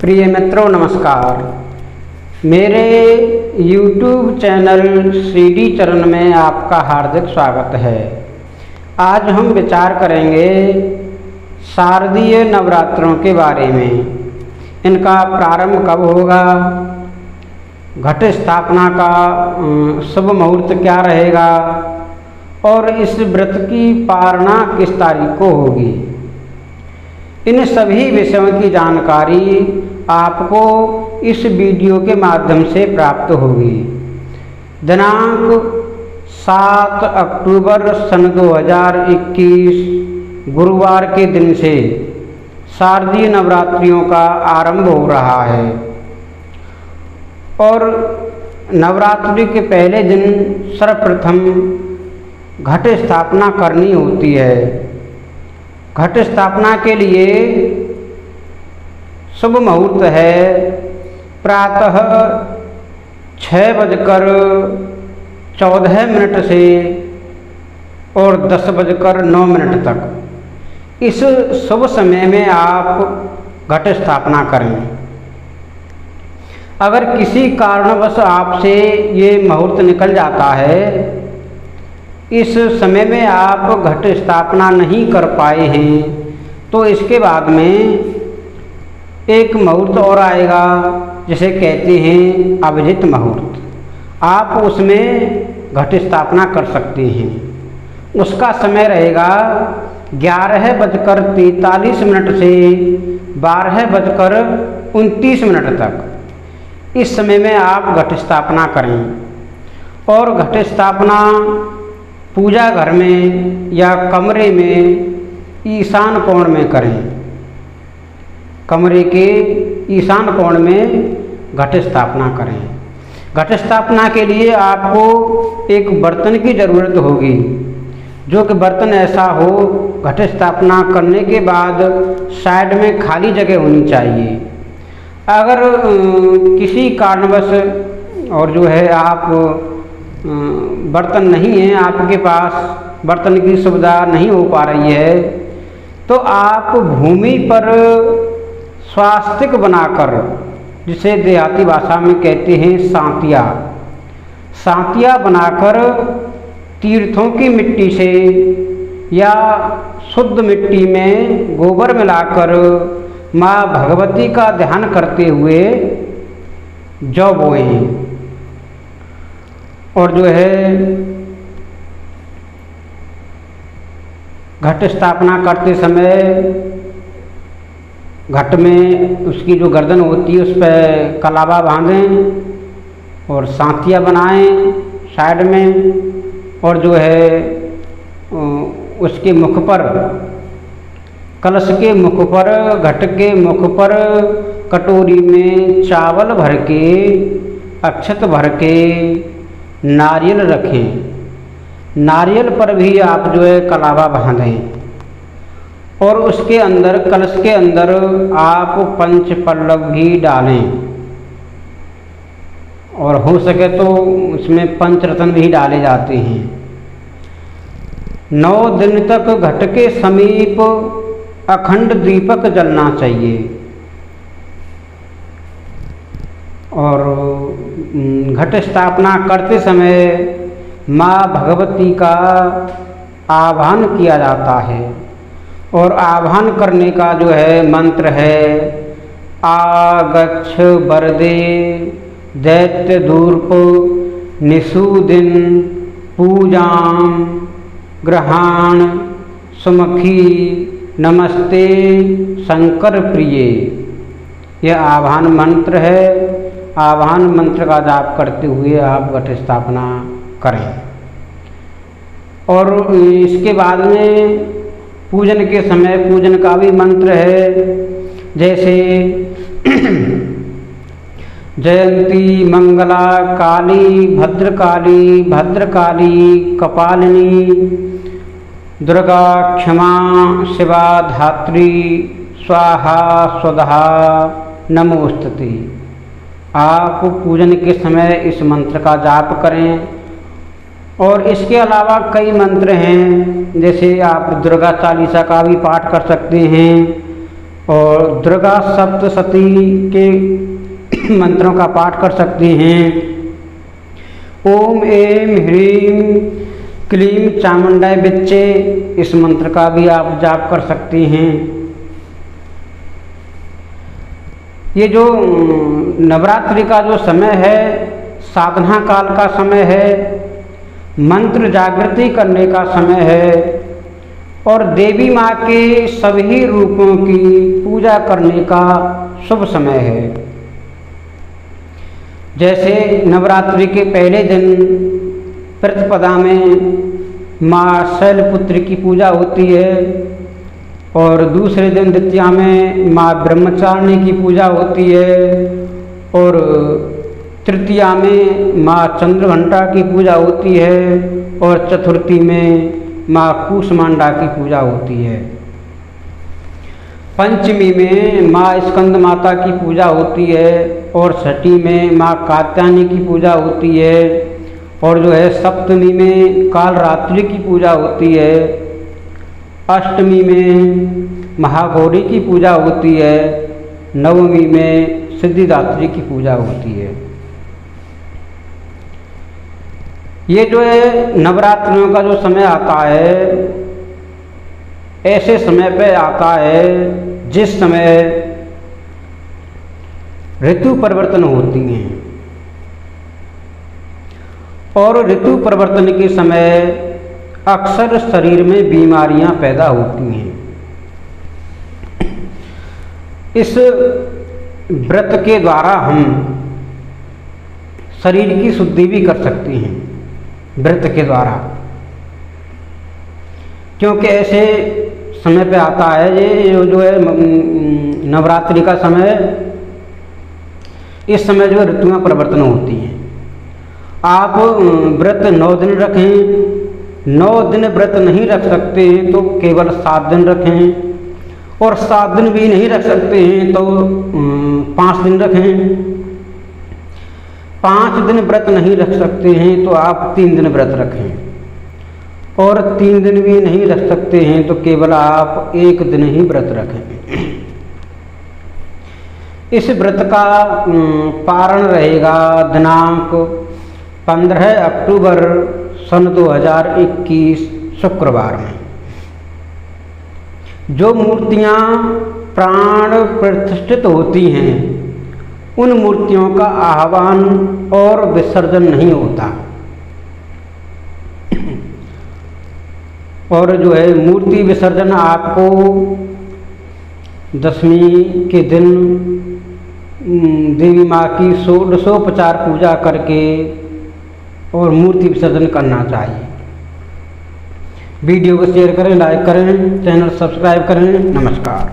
प्रिय मित्रों नमस्कार। मेरे YouTube चैनल CD चरण में आपका हार्दिक स्वागत है। आज हम विचार करेंगे शारदीय नवरात्रों के बारे में। इनका प्रारंभ कब होगा, घट स्थापना का शुभ मुहूर्त क्या रहेगा और इस व्रत की पारणा किस तारीख को होगी। इन सभी विषयों की जानकारी आपको इस वीडियो के माध्यम से प्राप्त होगी। दिनांक 7 अक्टूबर सन 2021 गुरुवार के दिन से शारदीय नवरात्रियों का आरंभ हो रहा है और नवरात्रि के पहले दिन सर्वप्रथम घट स्थापना करनी होती है। घट स्थापना के लिए शुभ मुहूर्त है प्रातः 6:14 से और 10:09 तक। इस शुभ समय में आप घट स्थापना करें। अगर किसी कारणवश आपसे ये मुहूर्त निकल जाता है, इस समय में आप घट स्थापना नहीं कर पाए हैं, तो इसके बाद में एक मुहूर्त और आएगा जिसे कहते हैं अभिजित मुहूर्त। आप उसमें घट स्थापना कर सकते हैं। उसका समय रहेगा 11:43 से 12:29 तक। इस समय में आप घट स्थापना करें और घट स्थापना पूजा घर में या कमरे में ईशान कोण में करें। कमरे के ईशान कोण में घट स्थापना करें। घट स्थापना के लिए आपको एक बर्तन की ज़रूरत होगी, जो कि बर्तन ऐसा हो घट स्थापना करने के बाद साइड में खाली जगह होनी चाहिए। अगर किसी कारणवश और जो है आप बर्तन नहीं है, आपके पास बर्तन की सुविधा नहीं हो पा रही है, तो आप भूमि पर स्वास्तिक बनाकर, जिसे देहाती भाषा में कहते हैं सांतिया, सांतिया बनाकर तीर्थों की मिट्टी से या शुद्ध मिट्टी में गोबर मिलाकर माँ भगवती का ध्यान करते हुए जौ बोएं। और जो है घट स्थापना करते समय घट में उसकी जो गर्दन होती है उस पर कलावा बांधें और सांतिया बनाएं साइड में। और जो है उसके मुख पर, कलश के मुख पर, घट के मुख पर कटोरी में चावल भर के, अक्षत भर के नारियल रखें। नारियल पर भी आप जो है कलावा बांधें और उसके अंदर, कलश के अंदर आप पंच पल्लव भी डालें और हो सके तो उसमें पंचरत्न भी डाले जाते हैं। 9 दिन तक घट के समीप अखंड दीपक जलना चाहिए और घट स्थापना करते समय माँ भगवती का आह्वान किया जाता है और आह्वान करने का जो है मंत्र है आगच्छ वरदे दैत्य दूर्प निषूदिन पूजाम ग्रहाण सुमुखी नमस्ते शंकर प्रिये। यह आह्वान मंत्र है। आह्वान मंत्र का जाप करते हुए आप घट स्थापना करें। और इसके बाद में पूजन के समय पूजन का भी मंत्र है, जैसे जयंती मंगला काली भद्रकाली भद्रकाली कपालिनी दुर्गा क्षमा शिवा धात्री स्वाहा स्वधा नमोस्तुते। आप पूजन के समय इस मंत्र का जाप करें। और इसके अलावा कई मंत्र हैं, जैसे आप दुर्गा चालीसा का भी पाठ कर सकते हैं और दुर्गा सप्तशती के मंत्रों का पाठ कर सकते हैं। ओम ऐं ह्रीं क्लीं चामुंडाय विच्चे, इस मंत्र का भी आप जाप कर सकते हैं। ये जो नवरात्रि का जो समय है साधना काल का समय है, मंत्र जागृति करने का समय है और देवी माँ के सभी रूपों की पूजा करने का शुभ समय है। जैसे नवरात्रि के पहले दिन प्रतिपदा में माँ शैलपुत्री की पूजा होती है और दूसरे दिन द्वितीया में माँ ब्रह्मचारिणी की पूजा होती है और तृतीया में माँ चंद्रघंटा की पूजा होती है और चतुर्थी में माँ कूष्मांडा की पूजा होती है। पंचमी में माँ स्कंद माता की पूजा होती है और छठी में माँ कात्यायनी की पूजा होती है और जो है सप्तमी में कालरात्रि की पूजा होती है। अष्टमी में महागौरी की पूजा होती है। नवमी में सिद्धिदात्री की पूजा होती है। ये जो है नवरात्रियों का जो समय आता है, ऐसे समय पे आता है जिस समय ऋतु परिवर्तन होती हैं और ऋतु परिवर्तन के समय अक्सर शरीर में बीमारियां पैदा होती हैं। इस व्रत के द्वारा हम शरीर की शुद्धि भी कर सकते हैं, व्रत के द्वारा, क्योंकि ऐसे समय पे आता है ये जो है नवरात्रि का समय, इस समय जो ऋतुएं परिवर्तन होती हैं। आप व्रत 9 दिन रखें, 9 दिन व्रत नहीं रख सकते हैं तो केवल 7 दिन रखें और 7 दिन भी नहीं रख सकते हैं तो 5 दिन रखें। 5 दिन व्रत नहीं रख सकते हैं तो आप 3 दिन व्रत रखें और 3 दिन भी नहीं रख सकते हैं तो केवल आप 1 दिन ही व्रत रखें। इस व्रत का पारण रहेगा दिनांक 15 अक्टूबर सन 2021 शुक्रवार में। जो मूर्तियां प्राण प्रतिष्ठित होती हैं उन मूर्तियों का आह्वान और विसर्जन नहीं होता और जो है मूर्ति विसर्जन आपको दशमी के दिन देवी माँ की षोडशोपचार पूजा करके और मूर्ति विसर्जन करना चाहिए। वीडियो को शेयर करें, लाइक करें, चैनल सब्सक्राइब करें। नमस्कार।